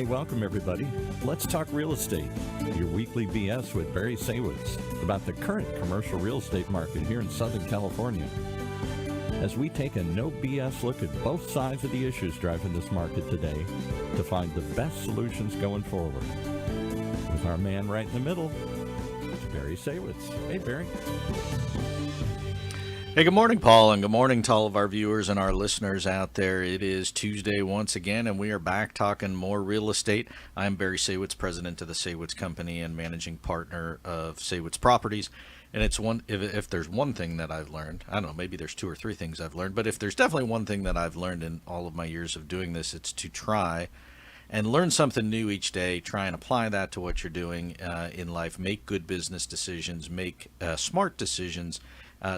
welcome everybody. Let's talk real estate. Your weekly BS with Barry Saywitz about the current commercial real estate market here in Southern California. As we take a no BS look at both sides of the issues driving this market today to find the best solutions going forward. With our man right in the middle, it's Barry Saywitz. Hey, Barry. Hey, good morning, Paul, and good morning to all of our viewers and our listeners out there. It is Tuesday once again, and we are back talking more real estate. I'm Barry Saywitz, president of the Saywitz Company and managing partner of Saywitz Properties. And it's if there's one thing that I've learned, I don't know, maybe there's two or three things I've learned, but if there's definitely one thing that I've learned in all of my years of doing this, it's to try and learn something new each day, try and apply that to what you're doing in life, make good business decisions, make smart decisions,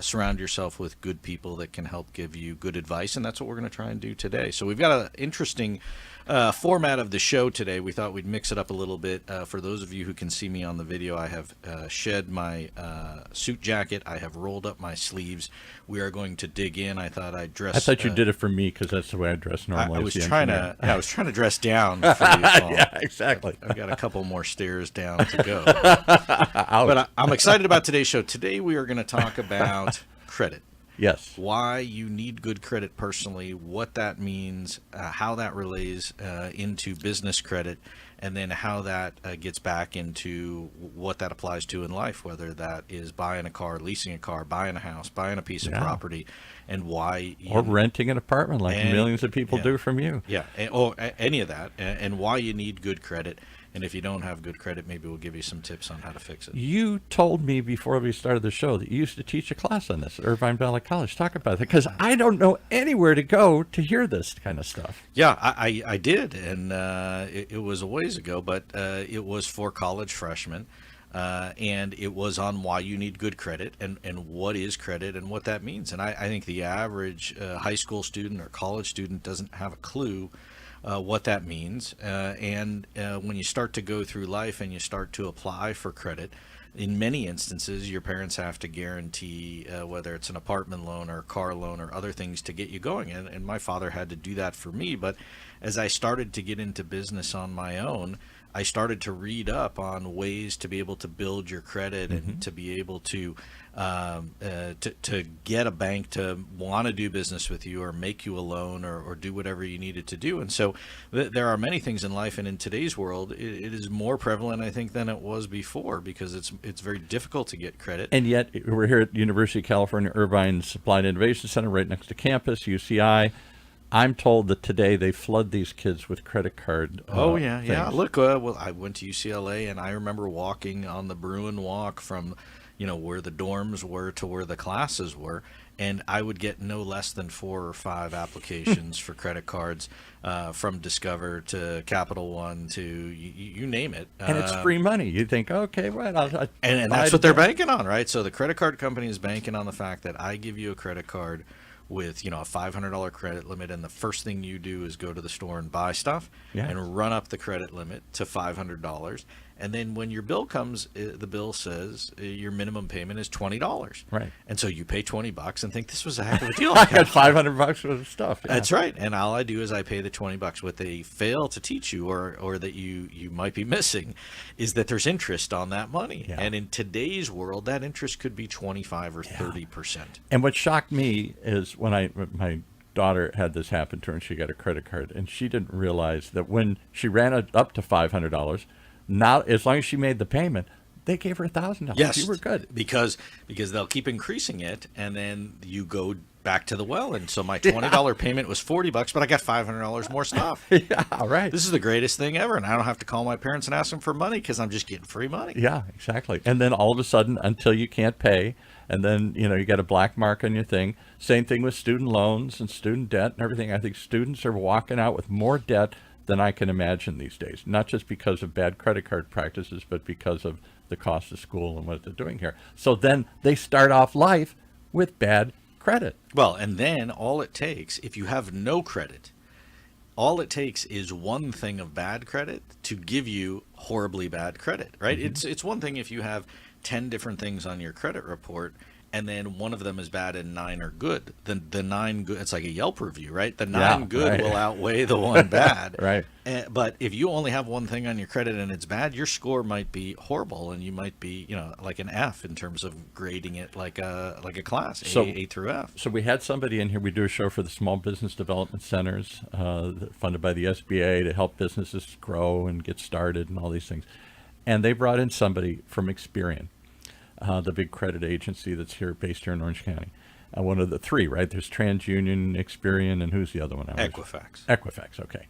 surround yourself with good people that can help give you good advice, and that's what we're going to try and do today. So we've got an interesting format of the show today. We thought we'd mix it up a little bit. For those of you who can see me on the video, I have shed my suit jacket. I have rolled up my sleeves. We are going to dig in. I thought I'd dress. I thought you did it for me because that's the way I dress normally. I was trying to dress down for you, Paul. Yeah, exactly. I've got a couple more stairs down to go. But I'm excited about today's show. Today we are going to talk about credit. Yes. Why you need good credit personally, what that means, how that relates into business credit, and then how that gets back into what that applies to in life, whether that is buying a car, leasing a car, buying a house, buying a piece of property, and why. Or renting an apartment like millions of people do from you. Yeah, or any of that, and why you need good credit. And if you don't have good credit, maybe we'll give you some tips on how to fix it. You told me before we started the show that you used to teach a class on this at Irvine Valley College. Talk about it, because I don't know anywhere to go to hear this kind of stuff. Yeah, I did, and it was a ways ago, but it was for college freshmen, and it was on why you need good credit and what is credit and what that means. And I think the average high school student or college student doesn't have a clue what that means, and when you start to go through life and you start to apply for credit, in many instances your parents have to guarantee whether it's an apartment loan or a car loan or other things to get you going, and my father had to do that for me. But as I started to get into business on my own, I started to read up on ways to be able to build your credit and to be able to get a bank to want to do business with you or make you a loan or do whatever you needed to do. And so there are many things in life, and in today's world, it is more prevalent, I think, than it was before, because it's very difficult to get credit. And yet we're here at the University of California, Irvine's Applied Innovation Center, right next to campus, UCI. I'm told that today they flood these kids with credit card Yeah. Look, well, I went to UCLA, and I remember walking on the Bruin Walk from, where the dorms were to where the classes were, and I would get no less than 4 or 5 applications for credit cards, from Discover to Capital One to you name it. And it's free money. You think, okay, well, and that's what they're banking on, right? So the credit card company is banking on the fact that I give you a credit card with a $500 credit limit, and the first thing you do is go to the store and buy stuff and run up the credit limit to $500. And then when your bill comes, the bill says your minimum payment is $20. Right. And so you pay $20 and think this was a heck of a deal. I got $500 worth of stuff. Yeah. That's right. And all I do is I pay the $20. What they fail to teach you, or that you might be missing, is that there's interest on that money. Yeah. And in today's world, that interest could be 25 or 30%. And what shocked me is when my daughter had this happen to her, and she got a credit card, and she didn't realize that when she ran it up to $500, now as long as she made the payment, they gave her $1,000. Yes, you were good, because they'll keep increasing it, and then you go back to the well. And so my $20 payment was $40, but I got $500 more stuff. Yeah, right. This is the greatest thing ever, and I don't have to call my parents and ask them for money because I'm just getting free money. Yeah, exactly. And then all of a sudden, until you can't pay, and then you got a black mark on your thing. Same thing with student loans and student debt and everything. I think students are walking out with more debt than I can imagine these days, not just because of bad credit card practices, but because of the cost of school and what they're doing here. So then they start off life with bad credit. Well, and then all it takes, if you have no credit, all it takes is one thing of bad credit to give you horribly bad credit, right? It's one thing if you have 10 different things on your credit report and then one of them is bad and 9 are good. Then the 9 good, it's like a Yelp review, right? The 9 good will outweigh the 1 bad. Right. But if you only have one thing on your credit and it's bad, your score might be horrible, and you might be, like an F in terms of grading it like a class, A through F. So we had somebody in here. We do a show for the Small Business Development Centers, funded by the SBA to help businesses grow and get started and all these things. And they brought in somebody from Experian, the big credit agency that's based here in Orange County. One of the 3, right? There's TransUnion, Experian, and who's the other one? Equifax, okay.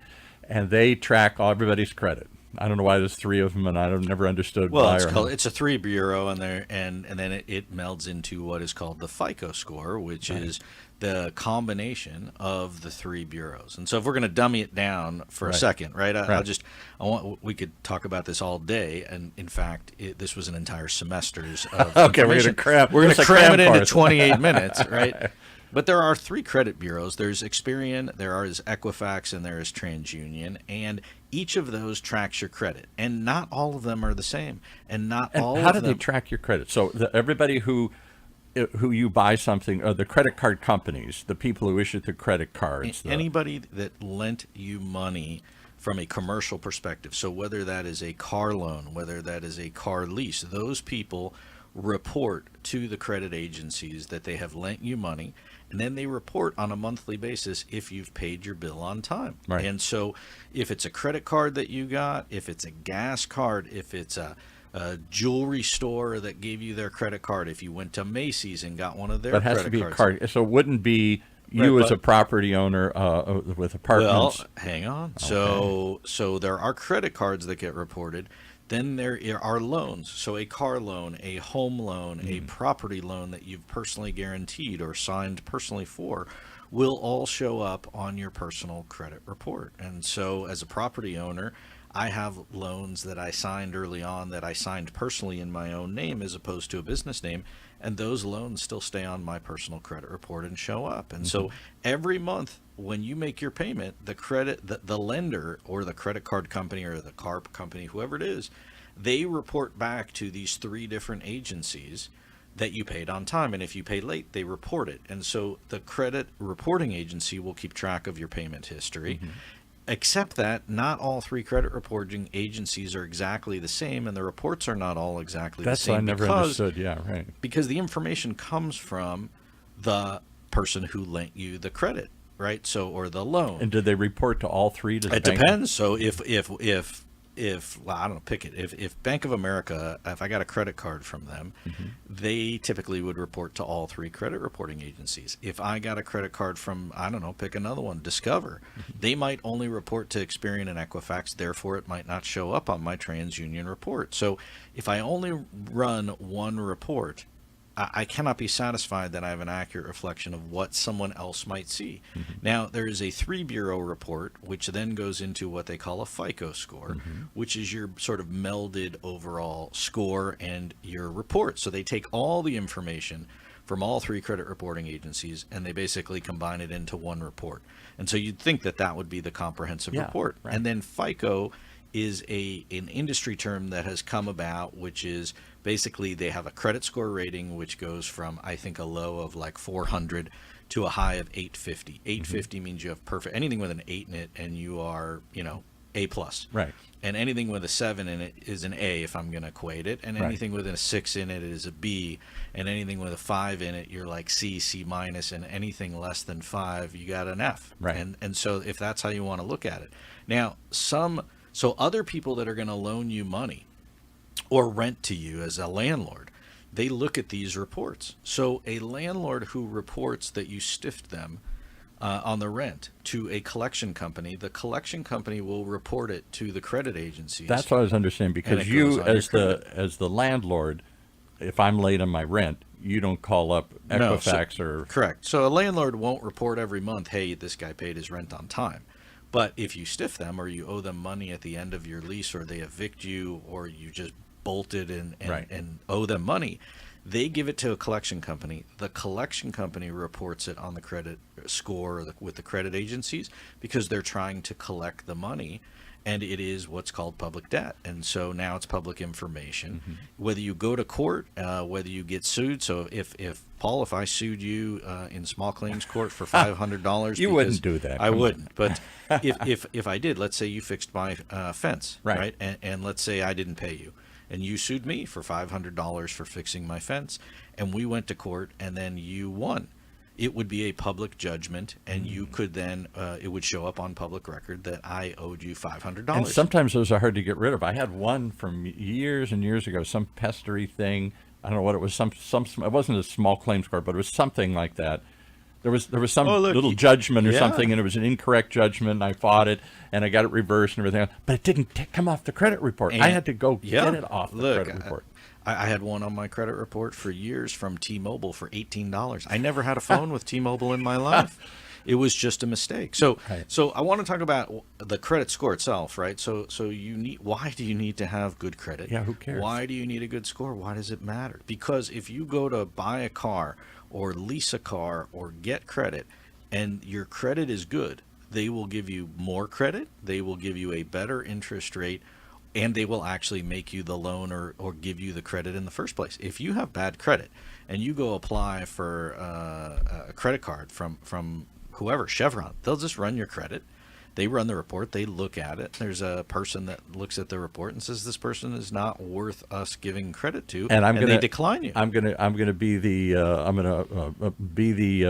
And they track everybody's credit. I don't know why there's 3 of them, and I've never understood why. It's a 3 bureau, and then it melds into what is called the FICO score, which is the combination of the 3 bureaus. And so if we're going to dummy it down for a second, right? We could talk about this all day, and in fact, this was an entire semester's of okay, we're going to cram it into 28 minutes, right? But there are 3 credit bureaus. There's Experian, there is Equifax, and there is TransUnion, and each of those tracks your credit, and not all of them are the same, and all of them. How do they track your credit? So everybody who you buy something, or the credit card companies, the people who issue the credit cards, anybody that lent you money from a commercial perspective. So whether that is a car loan, whether that is a car lease, those people report to the credit agencies that they have lent you money, and then they report on a monthly basis if you've paid your bill on time. Right. And so if it's a credit card that you got, if it's a gas card, if it's a jewelry store that gave you their credit card, if you went to Macy's and got one of their credit cards. But it has to be a card. So it wouldn't be you as a property owner with apartments. Well, hang on. Okay. So there are credit cards that get reported. Then there are loans. So a car loan, a home loan, a property loan that you've personally guaranteed or signed personally for will all show up on your personal credit report. And so as a property owner, I have loans that I signed early on that I signed personally in my own name as opposed to a business name, and those loans still stay on my personal credit report and show up. And so every month when you make your payment, the lender or the credit card company or the car company, whoever it is, they report back to these 3 different agencies that you paid on time. And if you pay late, they report it. And so the credit reporting agency will keep track of your payment history. Except that not all 3 credit reporting agencies are exactly the same, and the reports are not all exactly the same. That's what I never understood. Yeah, right. Because the information comes from the person who lent you the credit, right? So, or the loan. And did they report to all 3? It depends. So if well, I don't know, pick it. If Bank of America, if I got a credit card from them, they typically would report to all 3 credit reporting agencies. If I got a credit card from, I don't know, pick another one, Discover, they might only report to Experian and Equifax, therefore it might not show up on my TransUnion report. So if I only run one report, I cannot be satisfied that I have an accurate reflection of what someone else might see. Now, there is a 3 bureau report, which then goes into what they call a FICO score, which is your sort of melded overall score and your report. So they take all the information from all 3 credit reporting agencies, and they basically combine it into one report. And so you'd think that that would be the comprehensive report. Right. And then FICO is an industry term that has come about, which is basically they have a credit score rating which goes from, I think, a low of like 400 to a high of 850. 850 means you have perfect, anything with an 8 in it and you are, A+. Right. And anything with a 7 in it is an A if I'm going to equate it, and anything with a 6 in it is a B, and anything with a 5 in it you're like C, C-, and anything less than 5 you got an F. Right. And so if that's how you want to look at it. Now, so other people that are going to loan you money or rent to you as a landlord, they look at these reports. So a landlord who reports that you stiffed them on the rent to a collection company, the collection company will report it to the credit agencies. That's what I was understanding, because you as the landlord, if I'm late on my rent, you don't call up Equifax or... Correct. So a landlord won't report every month, hey, this guy paid his rent on time. But if you stiff them or you owe them money at the end of your lease, or they evict you, or you just bolted and owe them money, they give it to a collection company. The collection company reports it on the credit score with the credit agencies because they're trying to collect the money. and it is what's called public debt. And so now it's public information. Whether you go to court, whether you get sued. So if Paul, if I sued you in small claims court for $500, you wouldn't do that. I wouldn't. But if I did, let's say you fixed my fence, Right. And let's say I didn't pay you, and you sued me for $500 for fixing my fence, and we went to court, and then you won. It would be a public judgment, and you could then, it would show up on public record that I owed you $500. And sometimes those are hard to get rid of. I had one from years and years ago, some pestery thing. I don't know what it was. Some it wasn't a small claims court, but it was something like that. There was some little judgment or something, and it was an incorrect judgment, and I fought it, and I got it reversed and everything. But it didn't come off the credit report. I had to go get it off the credit report. I had one on my credit report for years from T-Mobile for $18. I never had a phone with T-Mobile in my life. It was just a mistake. So I want to talk about the credit score itself, right? So why do you need to have good credit? Yeah, who cares? Why do you need a good score? Why does it matter? Because if you go to buy a car or lease a car or get credit and your credit is good, they will give you more credit, they will give you a better interest rate, and they will actually make you the loan or give you the credit in the first place. If you have bad credit and you go apply for a credit card from whoever, Chevron, they'll just run your credit. They run the report. They look at it. There's a person that looks at the report and says this person is not worth us giving credit to, and they decline you. I'm gonna be the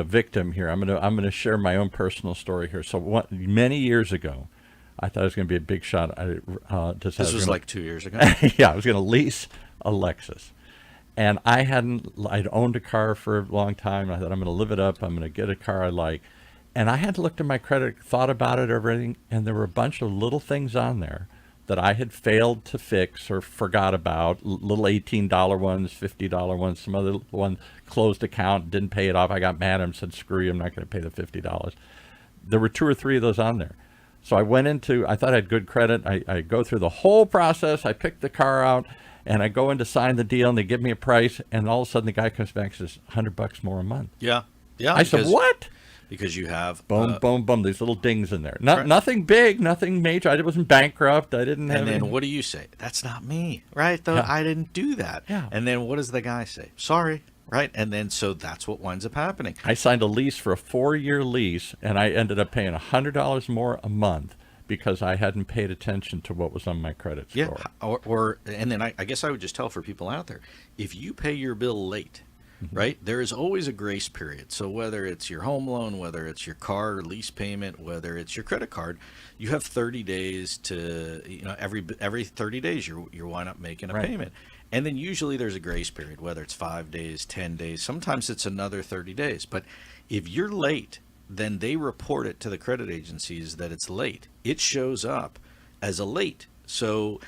victim here. I'm gonna share my own personal story here. So many years ago, I thought it was going to be a big shot. This was like 2 years ago. Yeah, I was going to lease a Lexus. And I'd owned a car for a long time. I thought, I'm going to live it up. I'm going to get a car I like. And I had looked at my credit, thought about it, everything, and there were a bunch of little things on there that I had failed to fix or forgot about. Little $18 ones, $50 ones, some other one closed account, didn't pay it off. I got mad and said, screw you, I'm not going to pay the $50. There were 2 or 3 of those on there. So I thought I had good credit. I go through the whole process. I pick the car out, and I go in to sign the deal, and they give me a price, and all of a sudden the guy comes back and says, $100 more a month. Yeah. I said, what? Because you have... Boom, these little dings in there. Nothing big, nothing major. I wasn't bankrupt. I didn't have... And then what do you say? That's not me, right? Though I didn't do that. Yeah. And then what does the guy say? Sorry. Right. And then so that's what winds up happening. I signed a lease for a 4-year lease, and I ended up paying $100 more a month because I hadn't paid attention to what was on my credit score. Yeah. And then I guess I would just tell for people out there, if you pay your bill late, right, there is always a grace period. So whether it's your home loan, whether it's your car or lease payment, whether it's your credit card, you have 30 days to, every 30 days you're wind up making a payment. And then usually there's a grace period, whether it's 5 days, 10 days, sometimes it's another 30 days. But if you're late, then they report it to the credit agencies that it's late. It shows up as a late. So,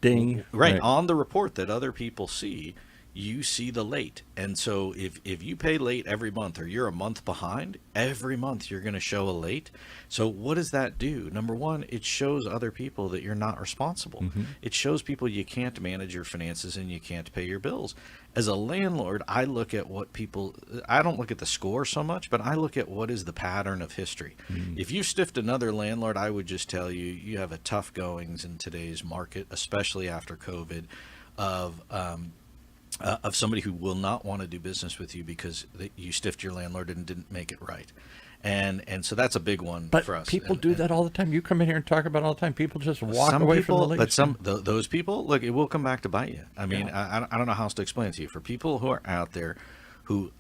ding. Right. On the report that other people see, you see the late. And so if you pay late every month or you're a month behind, every month you're going to show a late. So what does that do? Number one, it shows other people that you're not responsible. It shows people you can't manage your finances and you can't pay your bills. As a landlord, I look at I don't look at the score so much, but I look at what is the pattern of history. If you stiffed another landlord, I would just tell you, you have a tough goings in today's market, especially after COVID, of somebody who will not want to do business with you because you stiffed your landlord and didn't make it right. And so that's a big one for us. But people do that all the time. You come in here and talk about it all the time. People just walk away from the lease. But those people, look, it will come back to bite you. I mean, I don't know how else to explain it to you. For people who are out there who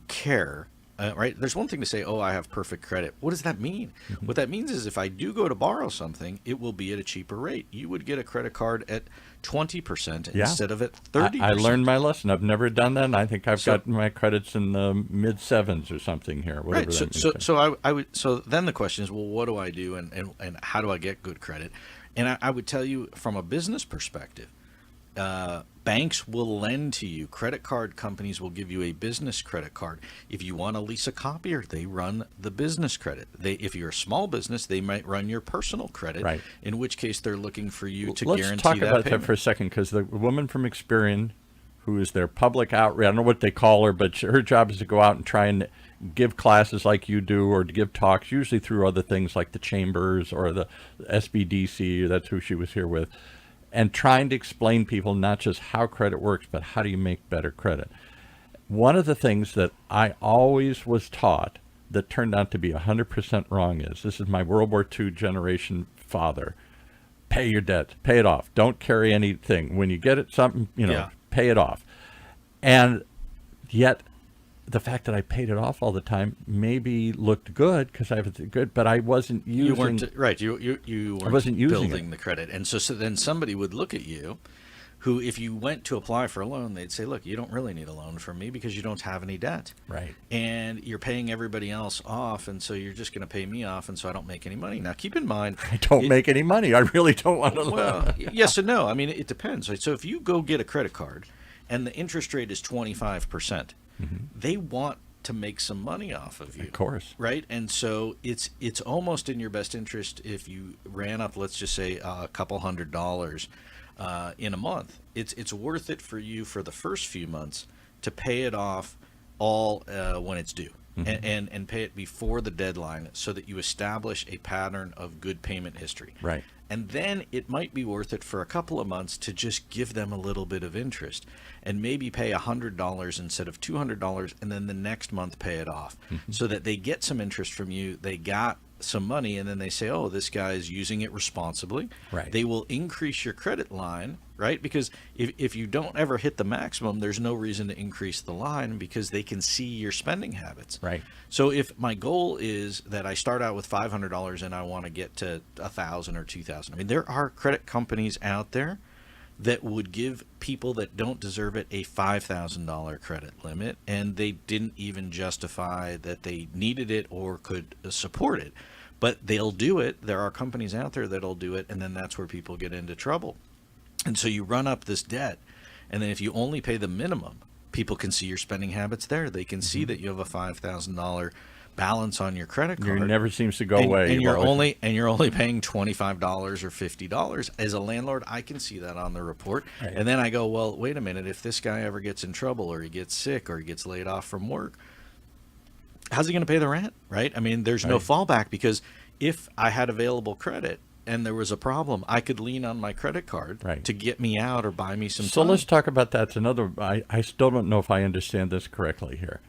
care, right? There's one thing to say, oh, I have perfect credit. What does that mean? What that means is if I do go to borrow something, it will be at a cheaper rate. You would get a credit card at 20% instead of at 30%. I learned my lesson. I've never done that, and I think I've got my credits in the mid-7s or something here. Right. So then the question is, well, what do I do, and how do I get good credit? And I would tell you from a business perspective, banks will lend to you. Credit card companies will give you a business credit card. If you want to lease a copier, they run the business credit. If you're a small business, they might run your personal credit, right. In which case they're looking for you to guarantee that Let's talk about payment. That for a second, because the woman from Experian, who is their public outreach, I don't know what they call her, but her job is to go out and try and give classes like you do or to give talks, usually through other things like the chambers or the SBDC, that's who she was here with, and trying to explain people not just how credit works, but how do you make better credit. One of the things that I always was taught that turned out to be 100% wrong is, this is my World War II generation father, pay your debt, pay it off. Don't carry anything. When you get it, something, pay it off. And yet the fact that I paid it off all the time maybe looked good because I was good, but I wasn't using. You weren't right. You weren't I wasn't using building the credit, and so then somebody would look at you, who if you went to apply for a loan, they'd say, "Look, you don't really need a loan from me because you don't have any debt, right? And you're paying everybody else off, and so you're just going to pay me off, and so I don't make any money." Now, keep in mind, I don't make any money. I really don't want to. Well, yes and no. I mean, it depends. Right? So if you go get a credit card, and the interest rate is 25%. They want to make some money off of you. Of course. Right? And so it's almost in your best interest if you ran up, let's just say, a couple $100 in a month. It's worth it for you for the first few months to pay it off all when it's due. And pay it before the deadline so that you establish a pattern of good payment history. Right. And then it might be worth it for a couple of months to just give them a little bit of interest and maybe pay $100 instead of $200, and then the next month pay it off so that they get some interest from you. They got some money, and then they say, oh, this guy is using it responsibly. Right. They will increase your credit line, right? Because if you don't ever hit the maximum, there's no reason to increase the line because they can see your spending habits. Right. So if my goal is that I start out with $500 and I want to get to $1,000 or $2,000, I mean, there are credit companies out there that would give people that don't deserve it a $5,000 credit limit, and they didn't even justify that they needed it or could support it. But they'll do it. There are companies out there that'll do it, and then that's where people get into trouble. And so you run up this debt, and then if you only pay the minimum, people can see your spending habits there. They can see that you have a $5,000 balance on your credit card. It never seems to go away. And you're only paying $25 or $50. As a landlord, I can see that on the report. Right. And then I go, well, wait a minute, if this guy ever gets in trouble or he gets sick or he gets laid off from work, how's he going to pay the rent, right? I mean, there's no fallback, because if I had available credit and there was a problem, I could lean on my credit card to get me out or buy me some time. Let's talk about that. It's another. I still don't know if I understand this correctly here.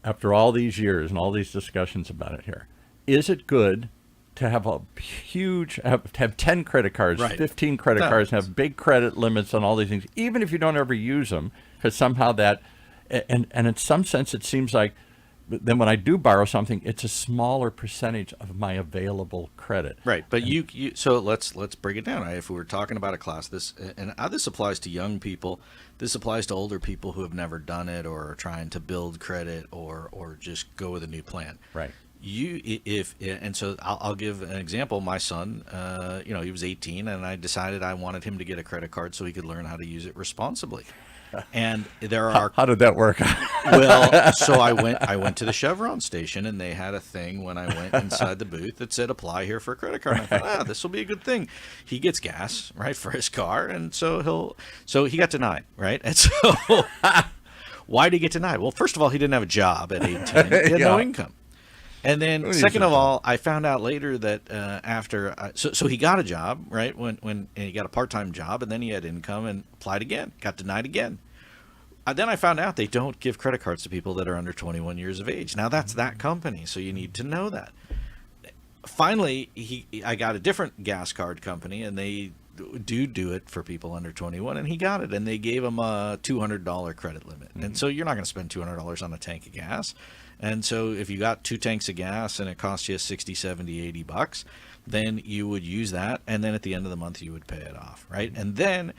After all these years and all these discussions about it here, is it good to have a huge, have 10 credit cards, 15 credit cards, and have big credit limits on all these things, even if you don't ever use them, because somehow that, and in some sense it seems like, then when I do borrow something, it's a smaller percentage of my available credit. Right, but so let's break it down. Right? If we were talking about a class, this applies to young people. This applies to older people who have never done it or are trying to build credit or just go with a new plan. Right. So I'll give an example. My son, he was 18, and I decided I wanted him to get a credit card so he could learn how to use it responsibly. And there are how did that work? Well, so I went to the Chevron station, and they had a thing when I went inside the booth that said apply here for a credit card. And I thought, this will be a good thing. He gets gas, right, for his car, and so he got denied, right? And so why did he get denied? Well, first of all, he didn't have a job at 18. He had no income. And then second of all, I found out later that after so he got a job, right, when he got a part-time job, and then he had income and applied again, got denied again. Then I found out they don't give credit cards to people that are under 21 years of age. Now that's that company, so you need to know that. Finally, I got a different gas card company, and they do it for people under 21, and he got it, and they gave him a $200 credit limit. And so you're not going to spend $200 on a tank of gas. And so if you got 2 tanks of gas and it costs you 60, 70, 80 bucks, then you would use that, and then at the end of the month you would pay it off, right? And then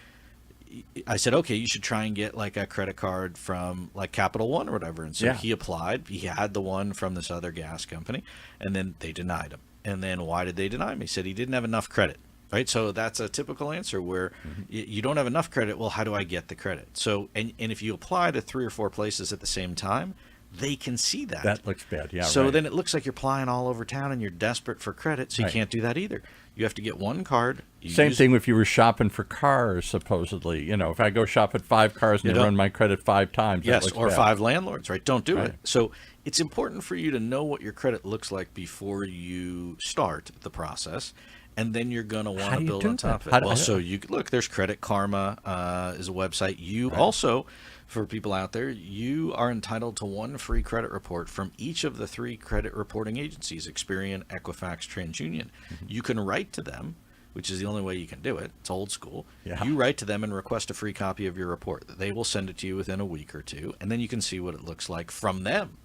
I said, okay, you should try and get like a credit card from like Capital One or whatever. And so he applied. He had the one from this other gas company, and then they denied him. And then why did they deny him? He said he didn't have enough credit, right? So that's a typical answer where you don't have enough credit. Well, how do I get the credit? So, and if you apply to 3 or 4 places at the same time, they can see that. That looks bad, yeah. So then it looks like you're flying all over town and you're desperate for credit, so you can't do that either. You have to get one card. Same thing if you were shopping for cars, supposedly. If I go shop at 5 cars and run my credit 5 times. Yes, or bad. 5 landlords, right? Don't do it. So it's important for you to know what your credit looks like before you start the process. And then you're going to want How to do you build do on top that? of it. Well, so you look, there's Credit Karma is a website. You also, for people out there, you are entitled to one free credit report from each of the 3 credit reporting agencies, Experian, Equifax, TransUnion. You can write to them, which is the only way you can do it. It's old school. Yeah. You write to them and request a free copy of your report. They will send it to you within a week or 2, and then you can see what it looks like from them.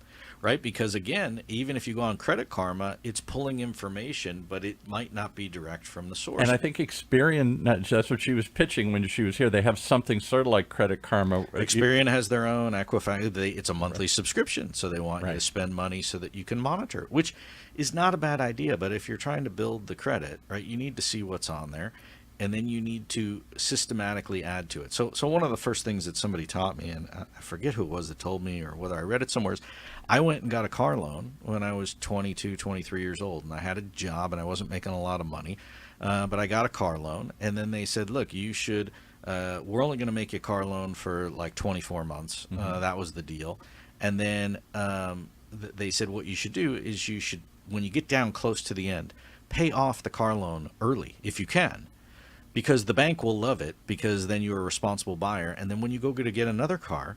Right? Because again, even if you go on Credit Karma, it's pulling information, but it might not be direct from the source. And I think Experian, that's what she was pitching when she was here. They have something sort of like Credit Karma. Experian has their own Equifax. It's a monthly subscription, so they want you to spend money so that you can monitor, which is not a bad idea. But if you're trying to build the credit, right, you need to see what's on there, and then you need to systematically add to it. So one of the first things that somebody taught me, and I forget who it was that told me or whether I read it somewhere, is I went and got a car loan when I was 22, 23 years old, and I had a job and I wasn't making a lot of money, but I got a car loan, and then they said, look, you should, we're only going to make you a car loan for like 24 months. That was the deal. And then they said what you should do is you should, when you get down close to the end, pay off the car loan early if you can. Because the bank will love it, because then you're a responsible buyer. And then when you go to get another car,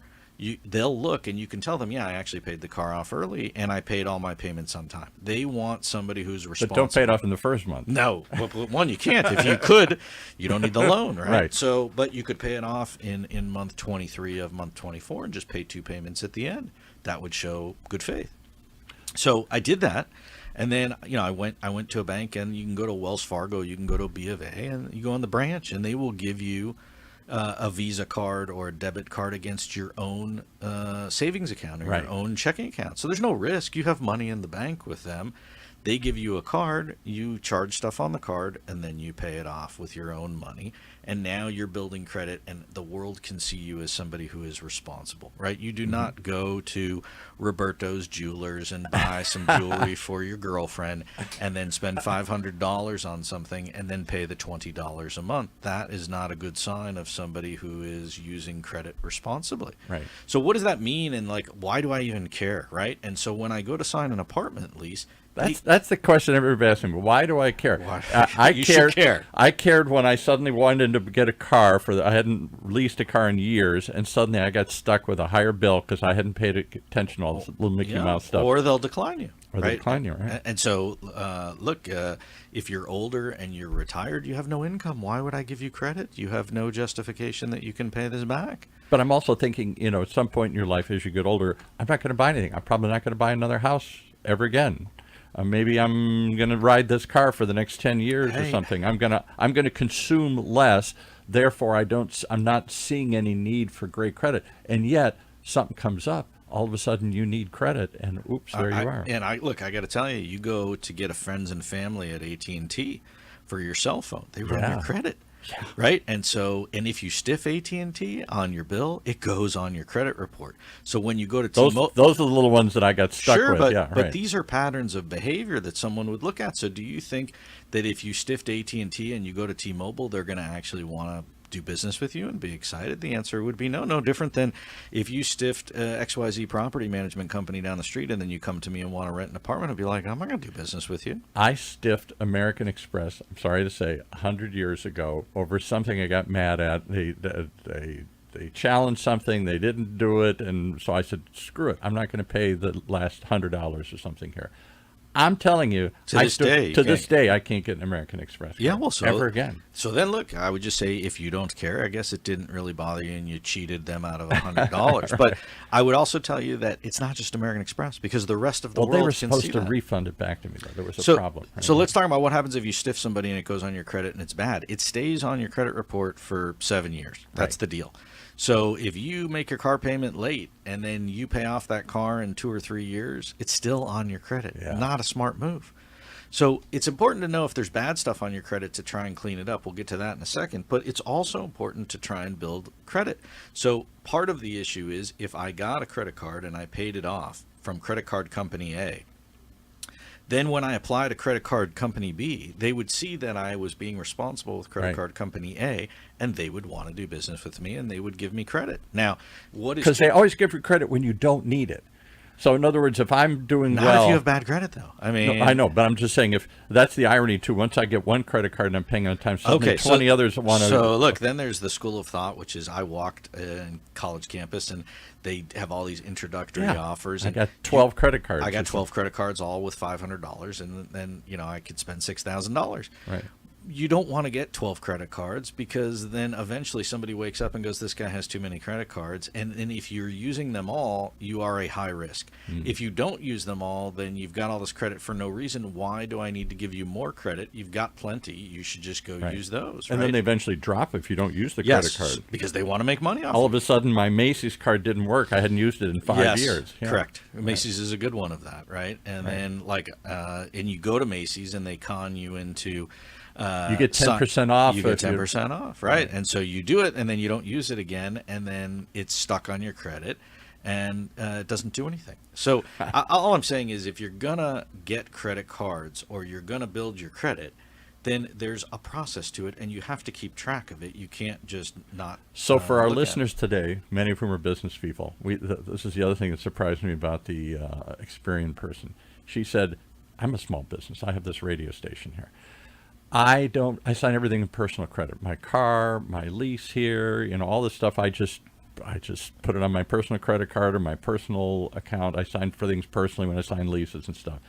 they'll look and you can tell them, yeah, I actually paid the car off early and I paid all my payments on time. They want somebody who's responsible. But don't pay it off in the first month. No. One, you can't. If you could, you don't need the loan, right? Right. So, but you could pay it off in month 23 of month 24 and just pay 2 payments at the end. That would show good faith. So I did that. And then, I went to a bank, and you can go to Wells Fargo, you can go to B of A, and you go in the branch, and they will give you a Visa card or a debit card against your own savings account or your own checking account. So there's no risk. You have money in the bank with them. They give you a card, you charge stuff on the card, and then you pay it off with your own money. And now you're building credit, and the world can see you as somebody who is responsible, right? You do not go to Roberto's Jewelers and buy some jewelry for your girlfriend and then spend $500 on something and then pay the $20 a month. That is not a good sign of somebody who is using credit responsibly. Right. So what does that mean, and why do I even care, right? And so when I go to sign an apartment lease, that's the question everybody asks me. Why do I care? You should care. I cared when I suddenly wanted to get a car. I hadn't leased a car in years, and suddenly I got stuck with a higher bill because I hadn't paid attention to all this little Mickey Mouse stuff. Or they'll decline you. They decline you, right? And so, look, if you're older and you're retired, you have no income. Why would I give you credit? You have no justification that you can pay this back. But I'm also thinking, at some point in your life as you get older, I'm not going to buy anything. I'm probably not going to buy another house ever again. Maybe I'm going to ride this car for the next 10 years or something. I'm going to consume less. Therefore, I'm not seeing any need for great credit. And yet something comes up. All of a sudden you need credit, and oops, there you are. And I got to tell you, you go to get a friends and family at AT&T for your cell phone. They run your credit. Yeah. Right. And if you stiff AT&T on your bill, it goes on your credit report. So when you go to T-Mobile, those are the little ones that I got stuck with. But these are patterns of behavior that someone would look at. So do you think that if you stiffed AT&T and you go to T-Mobile, they're going to actually want to do business with you and be excited? The answer would be no. No different than if you stiffed XYZ property management company down the street and then you come to me and want to rent an apartment, I'd be like, I'm not going to do business with you. I stiffed American Express, I'm sorry to say, 100 years ago over something I got mad at. They challenged something, they didn't do it, and so I said, screw it, I'm not going to pay the last $100 or something here. I'm telling you, to this day, I can't get an American Express card ever again. So then, look, I would just say, if you don't care, I guess it didn't really bother you, and you cheated them out of $100. But I would also tell you that it's not just American Express, because the rest of the world they were can supposed see to that. refund it back to me, though. There was a problem. Right? So let's talk about what happens if you stiff somebody and it goes on your credit and it's bad. It stays on your credit report for 7 years. That's the deal. So if you make your car payment late and then you pay off that car in 2 or 3 years, it's still on your credit. Not a smart move. So it's important to know if there's bad stuff on your credit to try and clean it up. We'll get to that in a second. But it's also important to try and build credit. So part of the issue is, if I got a credit card and I paid it off from credit card company A, then when I apply to credit card company B, they would see that I was being responsible with credit card company A, and they would want to do business with me, and they would give me credit. Now, what is... Because they always give you credit when you don't need it. So in other words, if I'm doing Not well, if you have bad credit, though. I mean, no, I know, but I'm just saying if that's the irony too. Once I get one credit card and I'm paying on time, suddenly 20 others want to. So look, then there's the school of thought, which is I walked in college campus and they have all these introductory offers. I And got 12 credit cards. I got 12 credit cards, all with $500, and then I could spend $6,000. Right. You don't want to get 12 credit cards because then eventually somebody wakes up and goes, this guy has too many credit cards. And if you're using them all, you are a high risk. If you don't use them all, then you've got all this credit for no reason. Why do I need to give you more credit? You've got plenty. You should just go use those. And then they eventually drop if you don't use the credit card. Because they want to make money off All of a sudden, my Macy's card didn't work. I hadn't used it in 5 years. Yeah. Correct. Macy's is a good one of that, right? And then and you go to Macy's and they con you into you get 10% off. You get 10% off, right? And so you do it, and then you don't use it again, and then it's stuck on your credit, and it doesn't do anything. So all I'm saying is, if you're gonna get credit cards or you're gonna build your credit, then there's a process to it, and you have to keep track of it. You can't just not. So for our listeners today, many of whom are business people, this is the other thing that surprised me about the Experian person. She said, "I'm a small business. I have this radio station here. I sign everything in personal credit. My car, my lease here, all this stuff. I just put it on my personal credit card or my personal account. I sign for things personally when I sign leases and stuff."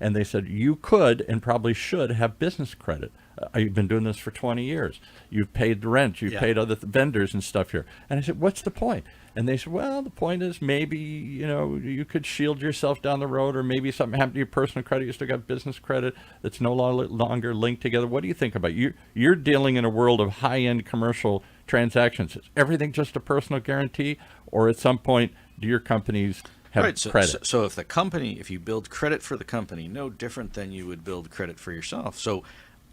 And they said, you could and probably should have business credit. You've been doing this for 20 years. You've paid the rent. You've paid other vendors and stuff here. And I said, what's the point? And they said, well, the point is maybe, you could shield yourself down the road, or maybe something happened to your personal credit. You still got business credit that's no longer linked together. What do you think about it? You're dealing in a world of high-end commercial transactions. Is everything just a personal guarantee? Or at some point, do your companies have credit? So if you build credit for the company, no different than you would build credit for yourself. So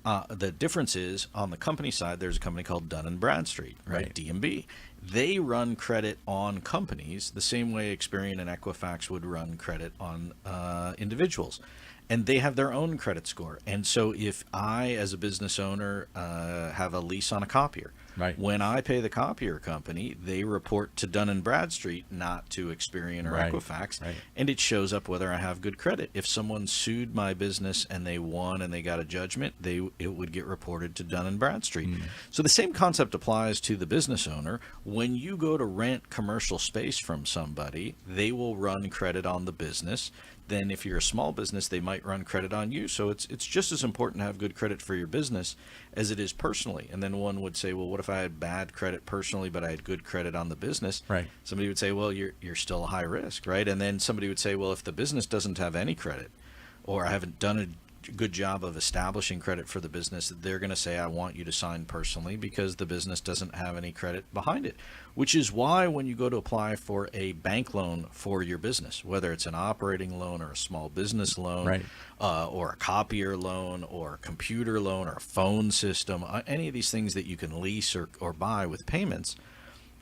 the difference is, on the company side, there's a company called Dun & Bradstreet, right? D&B. They run credit on companies the same way Experian and Equifax would run credit on individuals. And they have their own credit score. And so if I, as a business owner, have a lease on a copier, when I pay the copier company, they report to Dun & Bradstreet, not to Experian or Equifax, and it shows up whether I have good credit. If someone sued my business and they won and they got a judgment, it would get reported to Dun & Bradstreet. So the same concept applies to the business owner. When you go to rent commercial space from somebody, they will run credit on the business. Then if you're a small business, they might run credit on you. So it's just as important to have good credit for your business as it is personally. And then one would say, well, what if I had bad credit personally, but I had good credit on the business? Right. Somebody would say, well, you're still high risk, right? And then somebody would say, well, if the business doesn't have any credit, or I haven't done a good job of establishing credit for the business, they're going to say, I want you to sign personally because the business doesn't have any credit behind it. Which is why when you go to apply for a bank loan for your business, whether it's an operating loan or a small business loan, or a copier loan or a computer loan or a phone system, any of these things that you can lease or buy with payments,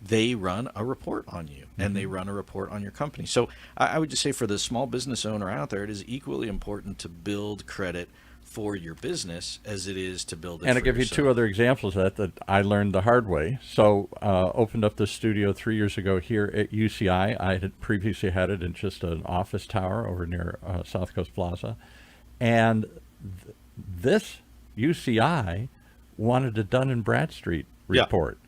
they run a report on you, and they run a report on your company. So I would just say, for the small business owner out there, it is equally important to build credit for your business as it is to build it and for I'll give yourself. you two other examples of that I learned the hard way. So opened up the studio 3 years ago here at UCI. I had previously had it in just an office tower over near South Coast Plaza. And this UCI wanted a Dun & Bradstreet report.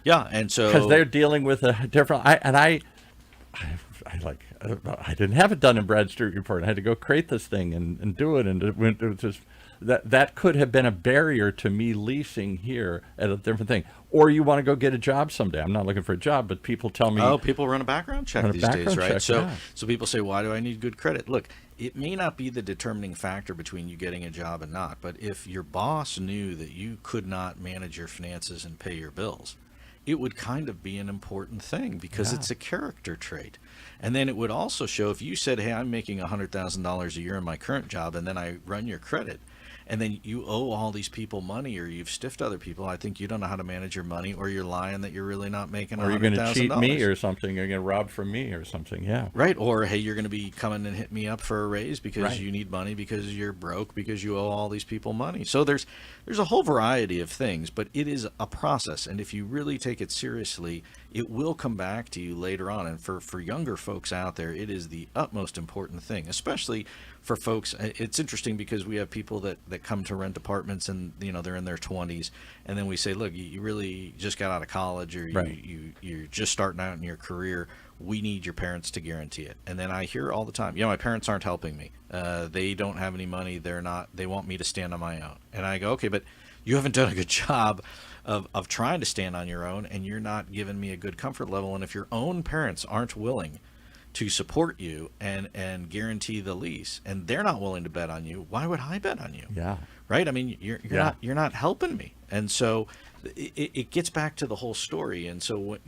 Yeah, and so because they're dealing with a different. I didn't have a Dun & Bradstreet report. I had to go create this thing and do it, and it was just that could have been a barrier to me leasing here at a different thing. Or you want to go get a job someday. I'm not looking for a job, but people tell me. Oh, people run a background check these days, right? So people say, why do I need good credit? Look, it may not be the determining factor between you getting a job and not, but if your boss knew that you could not manage your finances and pay your bills, it would kind of be an important thing because it's a character trait. And then it would also show, if you said, hey, I'm making $100,000 a year in my current job, and then I run your credit, and then you owe all these people money, or you've stiffed other people. I think you don't know how to manage your money, or you're lying that you're really not making $100,000. Or you're going to cheat me or something. You're going to rob from me or something. Yeah. Right. Or, hey, you're going to be coming and hit me up for a raise because Right. you need money, because you're broke, because you owe all these people money. So there's a whole variety of things, but it is a process. And if you really take it seriously, it will come back to you later on. And for younger folks out there, it is the utmost important thing, especially for folks. It's interesting because we have people that come to rent apartments, and they're in their 20s, and then we say, look, you really just got out of college, or Right. you're just starting out in your career. We need your parents to guarantee it. And then I hear all the time, my parents aren't helping me. They don't have any money. They want me to stand on my own. And I go, okay, but you haven't done a good job of trying to stand on your own, and you're not giving me a good comfort level. And if your own parents aren't willing to support you and guarantee the lease, and they're not willing to bet on you, why would I bet on you? Yeah. Right? I mean, you're not helping me. And so it gets back to the whole story. And so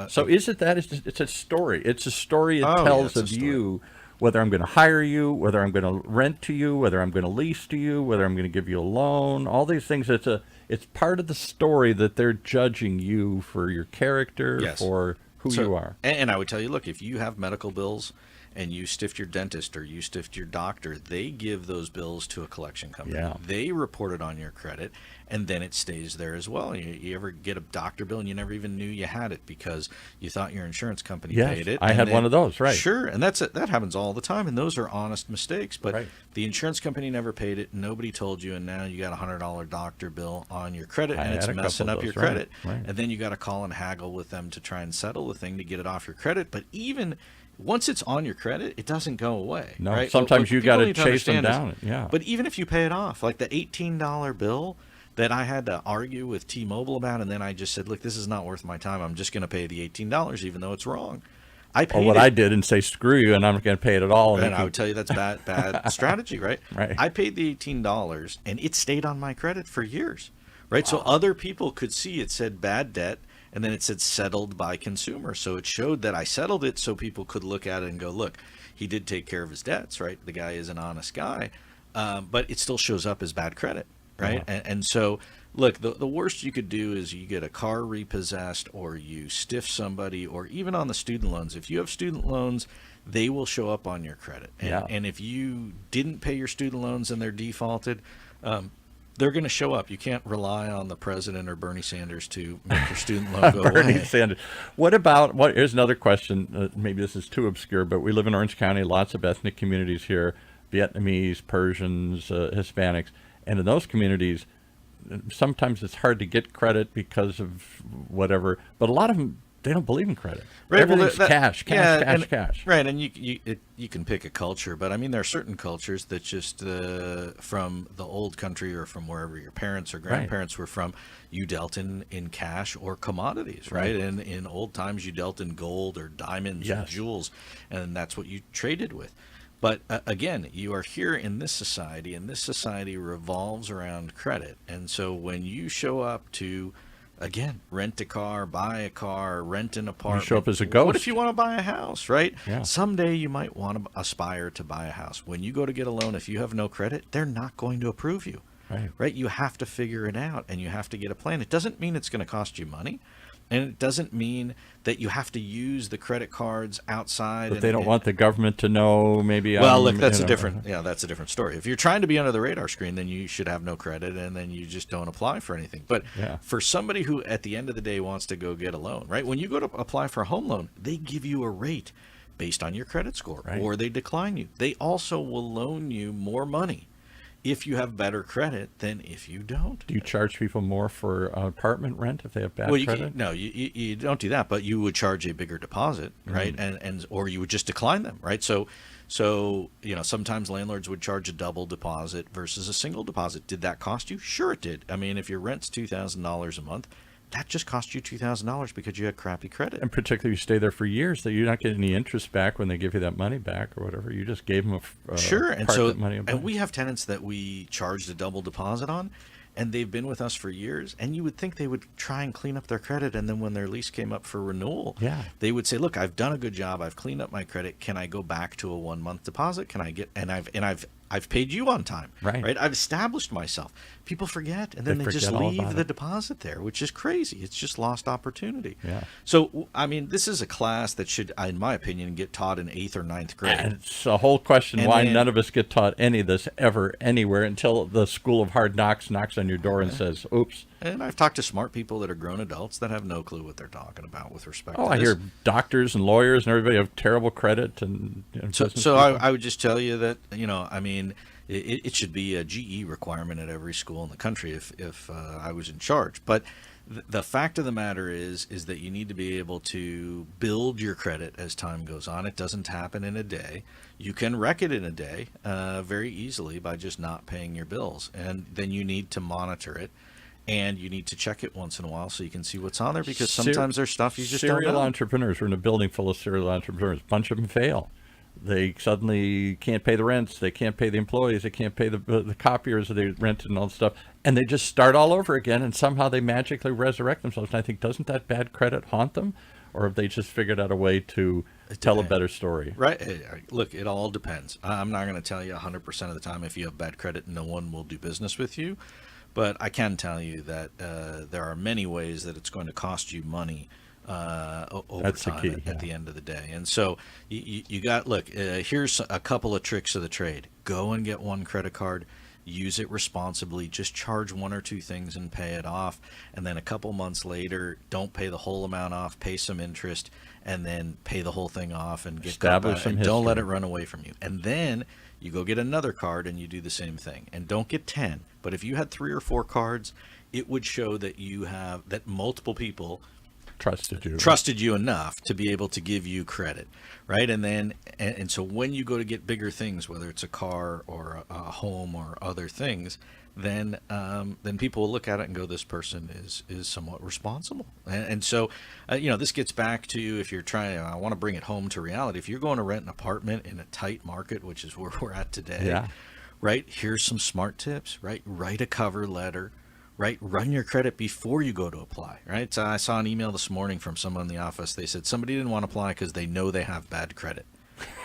So is it that it's a story? It's a story it tells it's a of story. you, whether I'm going to hire you, whether I'm going to rent to you, whether I'm going to lease to you, whether I'm going to give you a loan. All these things. It's part of the story that they're judging you for your character, Yes. for who you are. And I would tell you, look, if you have medical bills and you stiffed your dentist or you stiffed your doctor, they give those bills to a collection company. Yeah. They report it on your credit, and then it stays there as well. You ever get a doctor bill and you never even knew you had it because you thought your insurance company Yes, paid it? I and had one of those, right. Sure, and that happens all the time, and those are honest mistakes. But Right. the insurance company never paid it, nobody told you, and now you got a $100 doctor bill on your credit, I and it's had a messing couple up of your those, right, credit. right. And then you got to call and haggle with them to try and settle the thing to get it off your credit. But even once it's on your credit, it doesn't go away. No, right? sometimes you people gotta need chase them understand down, yeah. But even if you pay it off, like the $18 bill that I had to argue with T-Mobile about, and then I just said, look, this is not worth my time. I'm just going to pay the $18, even though it's wrong. I paid Or what it. I did and say, screw you, and I'm going to pay it at all. And I would tell you that's bad strategy, right? Right. I paid the $18, and it stayed on my credit for years, right? So other people could see it said bad debt, and then it said settled by consumer. So it showed that I settled it so people could look at it and go, look, he did take care of his debts, right? The guy is an honest guy, but it still shows up as bad credit, right? Yeah. And so, look, the worst you could do is you get a car repossessed, or you stiff somebody, or even on the student loans. If you have student loans, they will show up on your credit. And, Yeah. and if you didn't pay your student loans and they're defaulted, they're going to show up. You can't rely on the president or Bernie Sanders to make your student loan go Bernie away. Sanders. Here's another question. Maybe this is too obscure, but we live in Orange County, lots of ethnic communities here, Vietnamese, Persians, Hispanics. And in those communities, sometimes it's hard to get credit because of whatever. But a lot of them, they don't believe in credit. Right, well, Everything's cash. Right, and you can pick a culture, but I mean there are certain cultures that just from the old country or from wherever your parents or grandparents were from, you dealt in cash or commodities, right? And in old times you dealt in gold or diamonds or Yes. jewels, and that's what you traded with. But again, you are here in this society, and this society revolves around credit. And so when you show up to, again, rent a car, buy a car, rent an apartment. show up as a What ghost. if you want to buy a house, right? Yeah. Someday you might want to aspire to buy a house. When you go to get a loan, if you have no credit, they're not going to approve you, right? You have to figure it out, and you have to get a plan. It doesn't mean it's going to cost you money. And it doesn't mean that you have to use the credit cards outside. But they don't want the government to know. Maybe. Well, look, that's a different story. If you're trying to be under the radar screen, then you should have no credit, and then you just don't apply for anything. But for somebody who, at the end of the day, wants to go get a loan, right? When you go to apply for a home loan, they give you a rate based on your credit score, or they decline you. They also will loan you more money if you have better credit than if you don't. Do you charge people more for apartment rent if they have bad credit? You don't do that, but you would charge a bigger deposit, right? And or you would just decline them, right? So sometimes landlords would charge a double deposit versus a single deposit. Did that cost you? Sure, it did. I mean, if your rent's $2,000 a month, that just cost you $2,000 because you had crappy credit. And particularly if you stay there for years, that you're not getting any interest back when they give you that money back or whatever. You just gave them money. And we have tenants that we charged a double deposit on, and they've been with us for years. And you would think they would try and clean up their credit, and then when their lease came up for renewal, they would say, "Look, I've done a good job. I've cleaned up my credit. Can I go back to a 1-month deposit? Can I get?" And I've I've paid you on time, Right. I've established myself. People forget, and then they just forget all leave about the it. deposit there, which is crazy. It's just lost opportunity. Yeah. So, I mean, this is a class that should, in my opinion, get taught in 8th or 9th grade. And it's a whole question And why then- none of us get taught any of this ever anywhere until the School of Hard Knocks knocks on your door and says, oops. And I've talked to smart people that are grown adults that have no clue what they're talking about with respect Oh, to I this. hear doctors and lawyers and everybody have terrible credit. And So, business so people. I would just tell you that, I mean, it should be a GE requirement at every school in the country if I was in charge. But the fact of the matter is that you need to be able to build your credit as time goes on. It doesn't happen in a day. You can wreck it in a day very easily by just not paying your bills. And then you need to monitor it. And you need to check it once in a while so you can see what's on there, because sometimes there's stuff you just don't Serial know. entrepreneurs. We're in a building full of serial entrepreneurs. A bunch of them fail. They suddenly can't pay the rents. They can't pay the employees. They can't pay the copiers that they rented and all that stuff. And they just start all over again, and somehow they magically resurrect themselves. And I think, doesn't that bad credit haunt them? Or have they just figured out a way to tell a better story? Right. Look, it all depends. I'm not going to tell you 100% of the time if you have bad credit, no one will do business with you. But I can tell you that there are many ways that it's going to cost you money over That's the time key, at the end of the day. And so you got, look, here's a couple of tricks of the trade. Go and get one credit card. Use it responsibly. Just charge one or two things and pay it off. And then a couple months later, don't pay the whole amount off. Pay some interest, and then pay the whole thing off and get Establish some and don't let it history. run away from you. And then you go get another card and you do the same thing. And don't get 10. But if you had 3 or 4 cards, it would show that that multiple people trusted you enough to be able to give you credit, right? And then and so when you go to get bigger things, whether it's a car or a home or other things, then people will look at it and go, this person is somewhat responsible. And so this gets back to, if you're trying, I want to bring it home to reality. If you're going to rent an apartment in a tight market, which is where we're at today, Yeah. right? Here's some smart tips, right? Write a cover letter, right? Run your credit before you go to apply, right? So I saw an email this morning from someone in the office. They said somebody didn't want to apply because they know they have bad credit.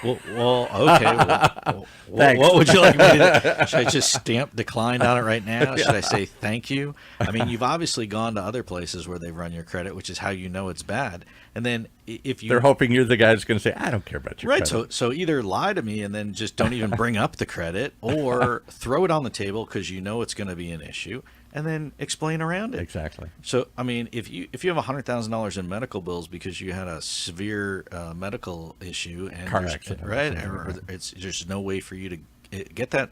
Well, okay. What would you like me to do? Should I just stamp declined on it right now? Should I say thank you? I mean, you've obviously gone to other places where they've run your credit, which is how you know it's bad. And then if you... They're hoping you're the guy that's going to say, I don't care about your Right. credit. So either lie to me and then just don't even bring up the credit, or throw it on the table because you know it's going to be an issue, and then explain around it. Exactly. So, I mean, if you have $100,000 in medical bills because you had a severe medical issue and Car accident, right, yeah. or there's no way for you to get that,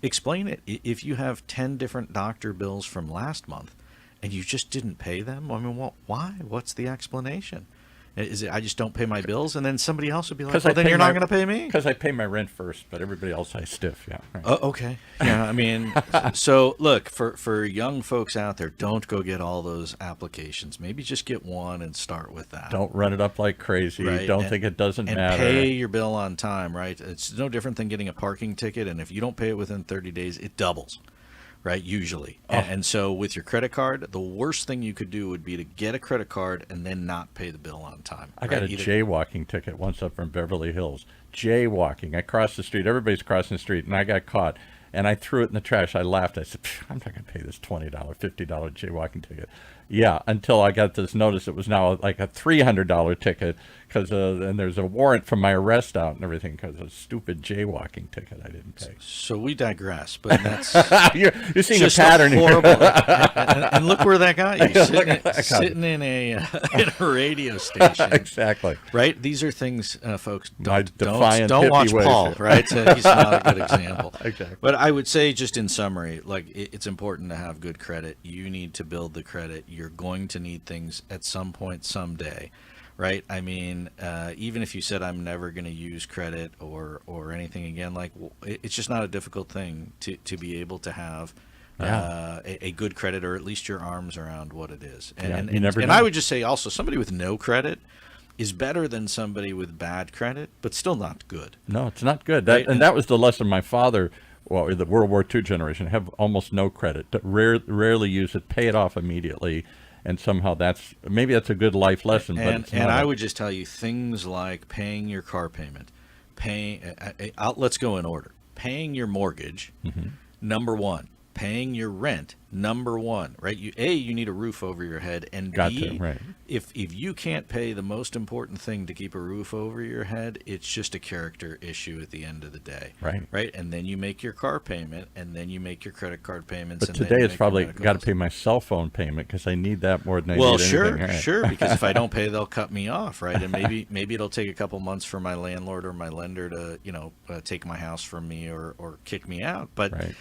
explain it. If you have 10 different doctor bills from last month and you just didn't pay them, I mean, why? What's the explanation? Is it I just don't pay my bills, and then somebody else would be like, well, then you're not going to pay me? Because I pay my rent first, but everybody else I stiff. Yeah. Right. Okay. Yeah, I mean, so look, for young folks out there, don't go get all those applications. Maybe just get one and start with that. Don't run it up like crazy. Right. Don't think it doesn't and matter. pay your bill on time, right? It's no different than getting a parking ticket, and if you don't pay it within 30 days, it doubles. Right, usually. And so with your credit card, the worst thing you could do would be to get a credit card and then not pay the bill on time. I got a jaywalking ticket once up from Beverly Hills. Jaywalking. I crossed the street. Everybody's crossing the street, and I got caught. And I threw it in the trash. I laughed. I said, I'm not going to pay this $20, $50 jaywalking ticket. Yeah, until I got this notice. It was now like a $300 ticket, because and there's a warrant from my arrest out and everything because of a stupid jaywalking ticket I didn't pay. So we digress, but that's you're seeing a just pattern here. horrible. and look where that got you, sitting in a radio station. Exactly. Right? These are things, folks, My don't defiant watch hippie ways. Paul, right? He's not a good example. Exactly. But I would say, just in summary, like, it's important to have good credit. You need to build the credit. You're going to need things at some point, someday, right? I mean, even if you said, I'm never going to use credit or anything again, like, it's just not a difficult thing to be able to have a good credit, or at least your arms around what it is. And, you never and know. I would just say also, somebody with no credit is better than somebody with bad credit, but still not good. No, it's not good. Right? And that was the lesson my father, well, the World War II generation, have almost no credit, rarely use it, pay it off immediately. And somehow maybe that's a good life lesson. But it's not. And I would just tell you things like paying your car payment, let's go in order. paying your mortgage, Mm-hmm. number one. Paying your rent, number one, right? You need a roof over your head, and B, Right. if you can't pay the most important thing to keep a roof over your head, it's just a character issue at the end of the day, Right. right? And then you make your car payment, and then you make your credit card payments. But and then today you it's make your probably medical got to bills. pay my cell phone payment because I need that more than I Well, need sure, anything. Right. sure, because if I don't pay, they'll cut me off, right? And maybe it'll take a couple months for my landlord or my lender to, take my house from me or kick me out. But Right.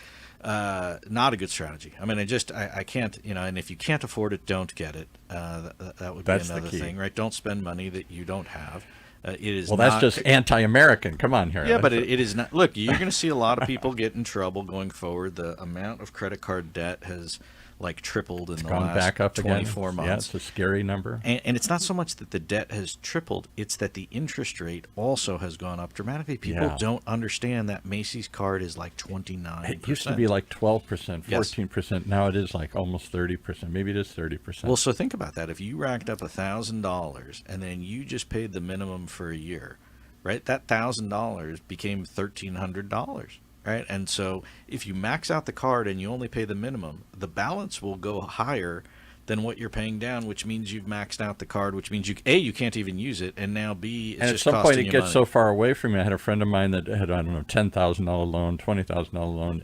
not a good strategy. I mean, I can't, and if you can't afford it, don't get it. That would be That's the another key. thing, right? Don't spend money that you don't have. It is Well, not, that's just anti-American. Come on here. yeah, but it is not. Look, you're going to see a lot of people get in trouble going forward. The amount of credit card debt has tripled in the gone last back up 24 again. months. Yeah, it's a scary number. And it's not so much that the debt has tripled, it's that the interest rate also has gone up dramatically. People Yeah. don't understand that Macy's card is like 29%. It used to be like 12%, Yes. 14%. Now it is like almost 30%. Maybe it is 30%. Well, so think about that. If you racked up $1,000 and then you just paid the minimum for a year, right? That $1,000 became $1,300. Right. And so if you max out the card and you only pay the minimum, the balance will go higher than what you're paying down, which means you've maxed out the card, which means you can't even use it. And now B, it's and at just some costing point it you gets money. so far away from me. I had a friend of mine that had, I don't know, $10,000 loan, $20,000 loan,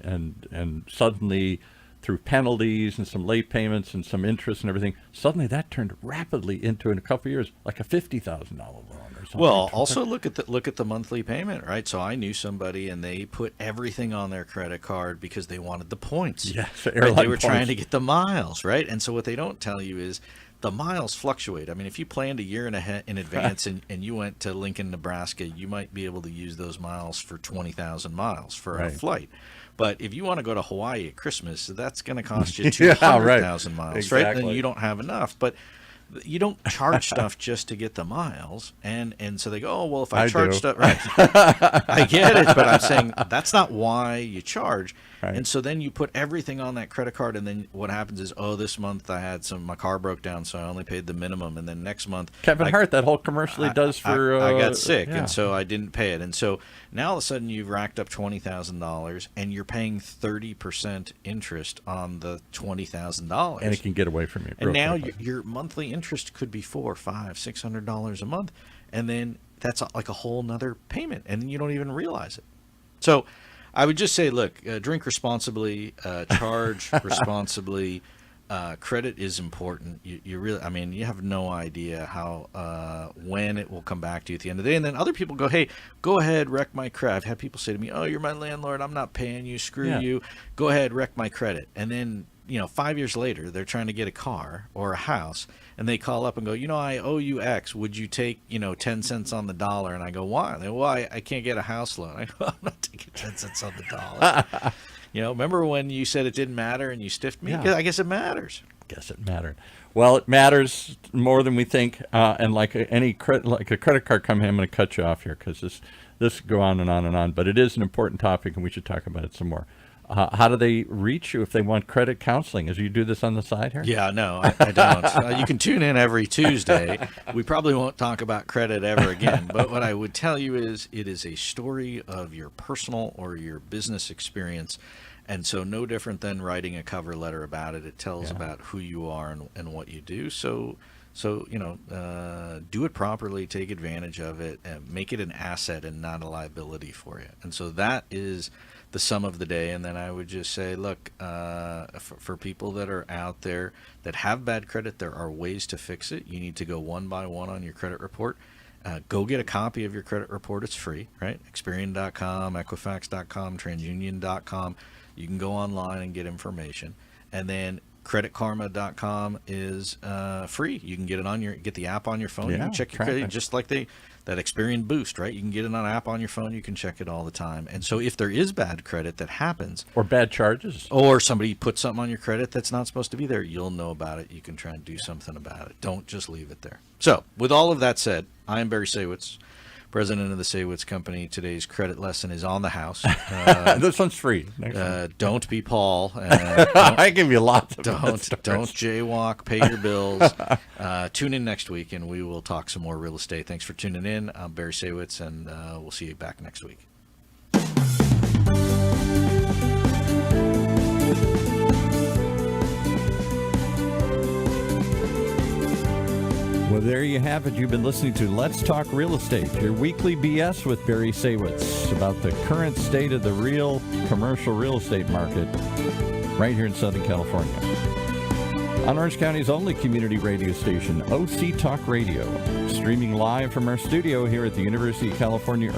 and suddenly through penalties and some late payments and some interest and everything, suddenly that turned rapidly into, in a couple of years, like a $50,000 loan or something. Well, also look at the monthly payment, right? So I knew somebody and they put everything on their credit card because they wanted the points. Yes, Right? airline They were trying points. to get the miles, right? And so what they don't tell you is the miles fluctuate. I mean, if you planned a year and in advance and you went to Lincoln, Nebraska, you might be able to use those miles for 20,000 miles for a Right. flight. But if you want to go to Hawaii at Christmas, that's going to cost you Yeah, right. 200,000 miles, right? And Exactly. you don't have enough. But you don't charge stuff just to get the miles, and so they go, oh well, if I charge do. stuff, right? I get it, but I'm saying that's not why you charge. Right. And so then you put everything on that credit card, and then what happens is, oh, this month I had my car broke down, so I only paid the minimum, and then next month Kevin Hart, that whole commercial he does for... I got sick, yeah. and so I didn't pay it, and so now all of a sudden you've racked up $20,000, and you're paying 30% interest on the $20,000, And it can get away from you. and real now quickly. your monthly interest could be $400, $500, $600 a month, and then that's like a whole nother payment, and then you don't even realize it. So I would just say, look, drink responsibly, charge responsibly. Credit is important. You really, I mean, you have no idea how when it will come back to you at the end of the day. And then other people go, hey, go ahead, wreck my credit. I've had people say to me, oh, you're my landlord, I'm not paying you, screw Yeah. you. Go ahead, wreck my credit. And then 5 years later, they're trying to get a car or a house, and they call up and go, I owe you X. Would you take, 10 cents on the dollar? And I go, why? And they go, well, I can't get a house loan. I go, I'm not taking 10 cents on the dollar. Remember when you said it didn't matter and you stiffed me? Yeah. 'Cause I guess it matters. Guess it mattered. Well, it matters more than we think. And like a credit card company, I'm going to cut you off here because this go on and on and on. But it is an important topic, and we should talk about it some more. How do they reach you if they want credit counseling? As you do this on the side here? Yeah, no, I don't. You can tune in every Tuesday. We probably won't talk about credit ever again. But what I would tell you is it is a story of your personal or your business experience. And so no different than writing a cover letter about it. It tells about who you are and what you do. So do it properly, take advantage of it, and make it an asset and not a liability for you. And so that is the sum of the day. And then I would just say, look, for people that are out there that have bad credit, there are ways to fix it. You need to go one by one on your credit report. Go get a copy of your credit report. It's free, right? Experian.com, Equifax.com, TransUnion.com. You can go online and get information. And then creditkarma.com is free. You can get the app on your phone. You can check your credit just like that Experian Boost, right? You can get it on an app on your phone. You can check it all the time. And so if there is bad credit that happens, Or bad charges. or somebody puts something on your credit that's not supposed to be there, you'll know about it. You can try and do something about it. Don't just leave it there. So with all of that said, I am Barry Saywitz, president of the Saywitz Company. Today's credit lesson is on the house. This one's free. Next one. Don't be Paul. I give you lots of Don't stories. jaywalk. Pay your bills. Tune in next week, and we will talk some more real estate. Thanks for tuning in. I'm Barry Saywitz, and we'll see you back next week. Well, there you have it. You've been listening to Let's Talk Real Estate, your weekly BS with Barry Saywitz about the current state of the real commercial real estate market right here in Southern California. On Orange County's only community radio station, OC Talk Radio, streaming live from our studio here at the University of California